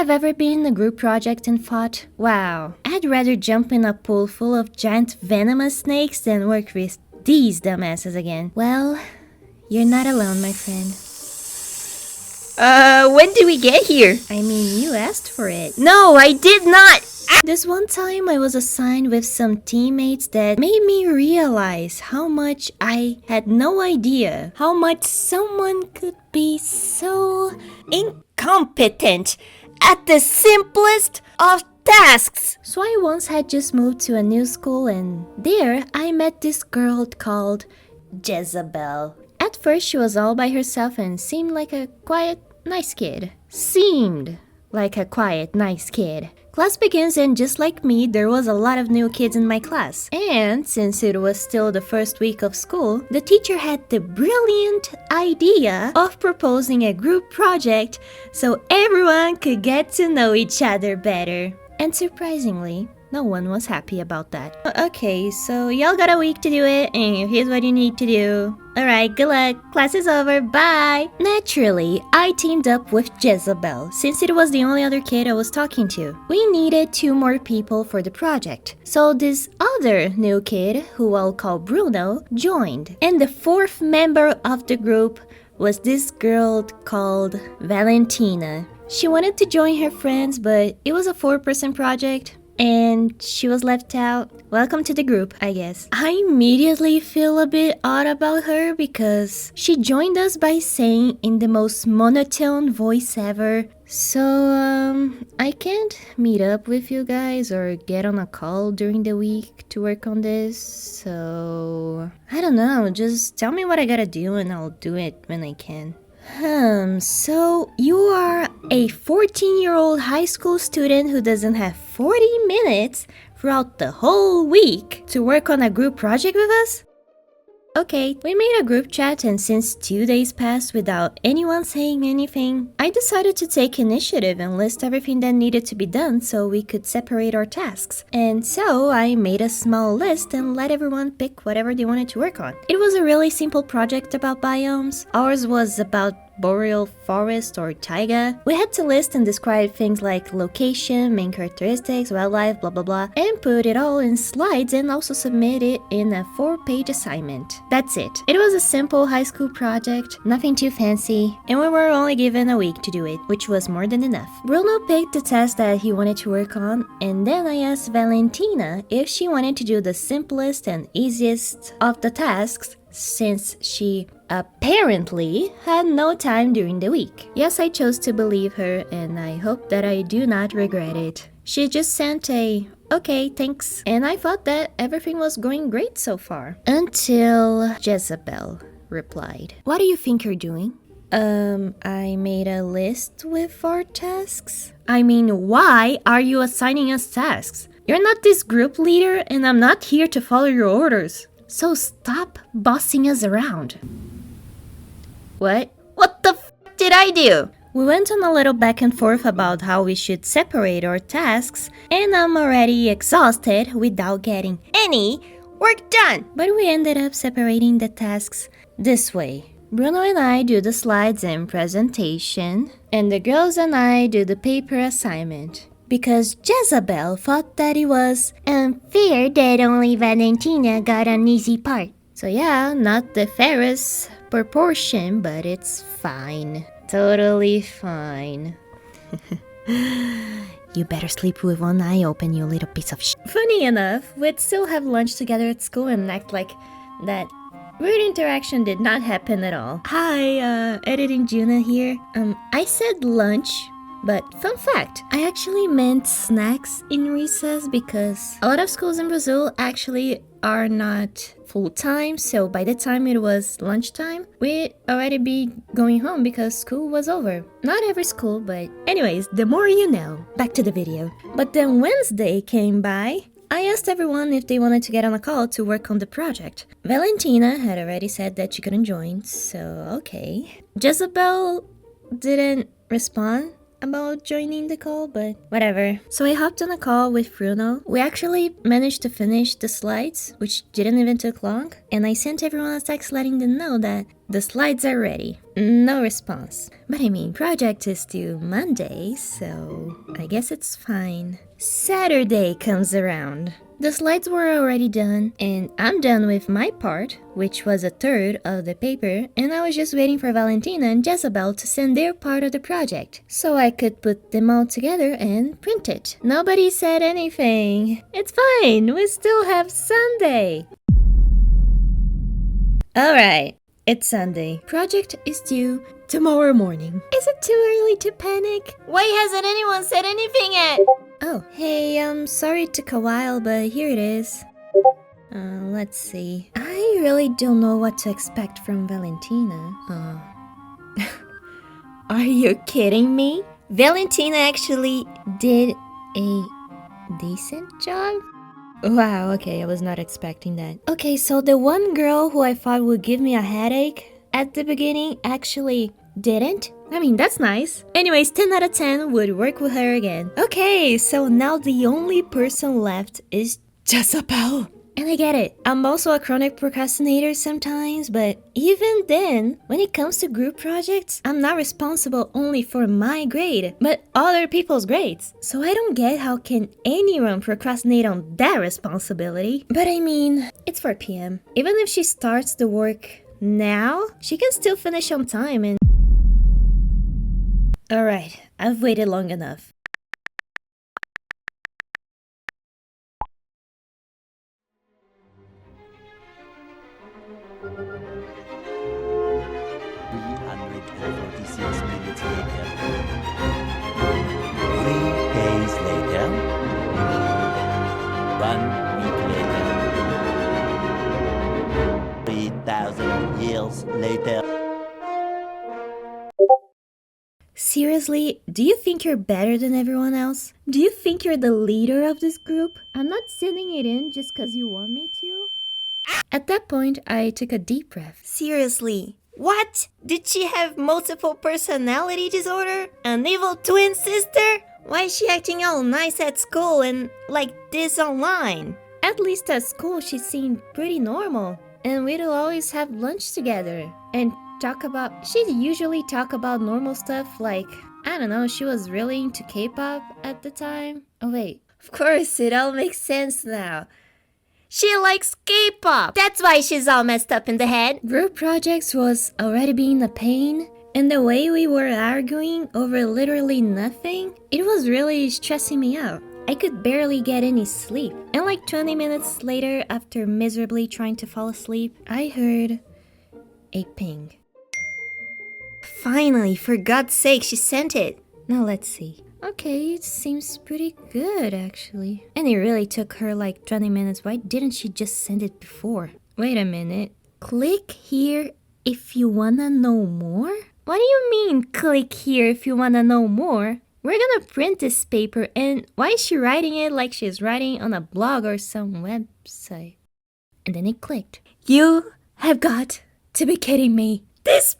have ever been in a group project and thought, wow, I'd rather jump in a pool full of giant venomous snakes than work with these dumbasses again? Well, you're not alone, my friend. When did we get here? I mean, you asked for it. No, I did not! This one time I was assigned with some teammates that made me realize how much I had no idea how much someone could be so Incompetent at the simplest of tasks. So I once had just moved to a new school, and there I met this girl called Jezebel. At first she was all by herself and seemed like a quiet, nice kid. Class begins, and just like me, there was a lot of new kids in my class. And since it was still the first week of school, the teacher had the brilliant idea of proposing a group project so everyone could get to know each other better. And surprisingly, no one was happy about that. Okay, so y'all got a week to do it, and here's what you need to do. Alright, good luck. Class is over. Bye. Naturally, I teamed up with Jezebel, since it was the only other kid I was talking to. We needed 2 more people for the project. So this other new kid, who I'll call Bruno, joined. And the 4th member of the group was this girl called Valentina. She wanted to join her friends, but it was a 4-person project, and she was left out. Welcome to the group, I guess. I immediately feel a bit odd about her because she joined us by saying in the most monotone voice ever, so I can't meet up with you guys or get on a call during the week to work on this, so I don't know, just tell me what I gotta do and I'll do it when I can. So you are a 14-year-old high school student who doesn't have 40 minutes throughout the whole week to work on a group project with us? Okay, we made a group chat, and since 2 days passed without anyone saying anything, I decided to take initiative and list everything that needed to be done so we could separate our tasks. And so I made a small list and let everyone pick whatever they wanted to work on. It was a really simple project about biomes. Ours was about boreal forest or taiga. We had to list and describe things like location, main characteristics, wildlife, blah blah blah, and put it all in slides and also submit it in a 4-page assignment. That's it. It was a simple high school project, nothing too fancy, and we were only given a week to do it, which was more than enough. Bruno picked the task that he wanted to work on, and then I asked Valentina if she wanted to do the simplest and easiest of the tasks, since she apparently had no time during the week. Yes, I chose to believe her, and I hope that I do not regret it. She just sent a, okay, thanks, and I thought that everything was going great so far. Until Jezebel replied. What do you think you're doing? I made a list with our tasks. I mean, why are you assigning us tasks? You're not this group leader, and I'm not here to follow your orders. So stop bossing us around. What? What the f did I do? We went on a little back and forth about how we should separate our tasks, and I'm already exhausted without getting any work done. But we ended up separating the tasks this way. Bruno and I do the slides and presentation, and the girls and I do the paper assignment. Because Jezebel thought that it was unfair that only Valentina got an easy part. So yeah, not the fairest proportion, but it's fine. Totally fine. You better sleep with one eye open, you little piece of shit. Funny enough, we'd still have lunch together at school and act like that weird interaction did not happen at all. Hi, editing Juna here. I said lunch, but fun fact, I actually meant snacks in recess because a lot of schools in Brazil actually are not full-time, so by the time it was lunchtime, we'd already be going home because school was over. Not every school, but anyways, the more you know. Back to the video. But then Wednesday came by. I asked everyone if they wanted to get on a call to work on the project. Valentina had already said that she couldn't join, so okay. Jezebel didn't respond about joining the call, but whatever. So I hopped on a call with Bruno. We actually managed to finish the slides, which didn't even take long, and I sent everyone a text letting them know that The slides are ready. No response. But I mean, project is due Monday, so I guess it's fine. Saturday comes around. The slides were already done, and I'm done with my part, which was a third of the paper, and I was just waiting for Valentina and Jezebel to send their part of the project, so I could put them all together and print it. Nobody said anything. It's fine, we still have Sunday. Alright, it's Sunday. Project is due tomorrow morning. Is it too early to panic? Why hasn't anyone said anything yet? Oh, hey, sorry it took a while, but here it is. Let's see. I really don't know what to expect from Valentina. Are you kidding me? Valentina actually did a decent job? Wow, okay, I was not expecting that. Okay, so the one girl who I thought would give me a headache at the beginning actually didn't? I mean, that's nice. Anyways, 10 out of 10 would work with her again. Okay, so now the only person left is Jezebel. And I get it. I'm also a chronic procrastinator sometimes, but even then, when it comes to group projects, I'm not responsible only for my grade, but other people's grades. So I don't get how can anyone procrastinate on that responsibility. But I mean, it's 4 p.m. Even if she starts the work now, she can still finish on time and... Alright, I've waited long enough. Minutes later. 3 days later. 1 week later. 3,000 years later. Seriously, do you think you're better than everyone else? Do you think you're the leader of this group? I'm not sending it in just because you want me to. At that point, I took a deep breath. Seriously? What? Did she have multiple personality disorder? An evil twin sister? Why is she acting all nice at school and like this online? At least at school, she seemed pretty normal. And we'd always have lunch together. And she'd usually talk about normal stuff like, I don't know, she was really into K-pop at the time. Oh wait, of course, it all makes sense now. She likes K-pop. That's why she's all messed up in the head. Group projects was already being a pain, and the way we were arguing over literally nothing, it was really stressing me out. I could barely get any sleep. And like 20 minutes later, after miserably trying to fall asleep, I heard a ping. Finally, for God's sake, she sent it. Now let's see. Okay, it seems pretty good actually. And it really took her like 20 minutes. Why didn't she just send it before? Wait a minute. Click here if you wanna know more? What do you mean, click here if you wanna know more? We're gonna print this paper, and why is she writing it like she's writing on a blog or some website? And then it clicked. You have got to be kidding me. This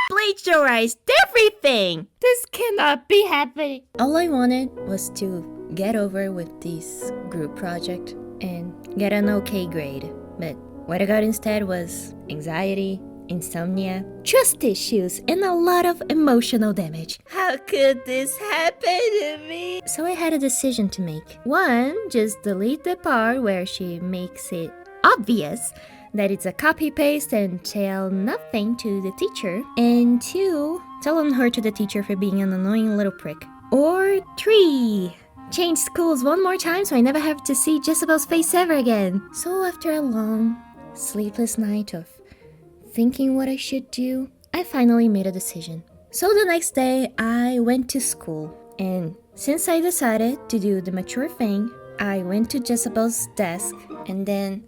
plagiarized everything. This cannot be happening. All I wanted was to get over with this group project and get an okay grade. But what I got instead was anxiety, insomnia, trust issues, and a lot of emotional damage. How could this happen to me? So I had a decision to make. One, just delete the part where she makes it obvious that it's a copy-paste and tell nothing to the teacher. And 2, tell on her to the teacher for being an annoying little prick. Or 3, change schools one more time so I never have to see Jezebel's face ever again. So after a long, sleepless night of thinking what I should do, I finally made a decision. So the next day, I went to school. And since I decided to do the mature thing, I went to Jezebel's desk and then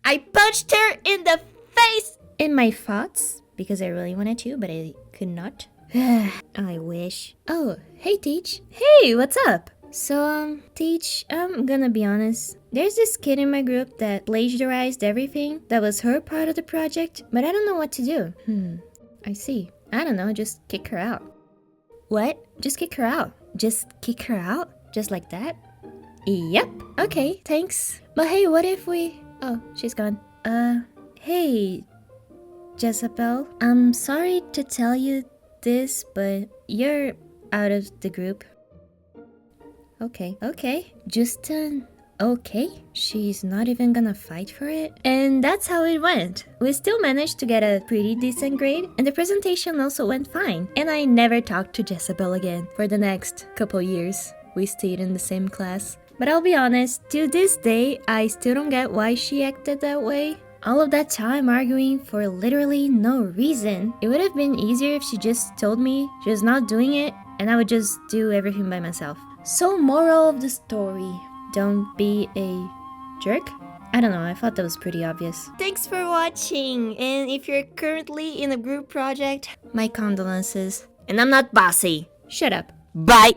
I punched her in the face! In my thoughts, because I really wanted to, but I could not. I wish. Oh, hey Teach. Hey, what's up? So, Teach, I'm gonna be honest. There's this kid in my group that plagiarized everything that was her part of the project, but I don't know what to do. I see. I don't know, just kick her out. What? Just kick her out? Just kick her out? Just like that? Yep. Okay, thanks. But hey, what if we... Oh, she's gone. Hey, Jezebel, I'm sorry to tell you this, but you're out of the group. Okay. Justin, okay? She's not even gonna fight for it? And that's how it went. We still managed to get a pretty decent grade, and the presentation also went fine. And I never talked to Jezebel again for the next couple years. We stayed in the same class. But I'll be honest, to this day, I still don't get why she acted that way. All of that time arguing for literally no reason. It would have been easier if she just told me she was not doing it, and I would just do everything by myself. So moral of the story, don't be a jerk? I don't know, I thought that was pretty obvious. Thanks for watching, and if you're currently in a group project, My condolences. and I'm not bossy. Shut up. Bye!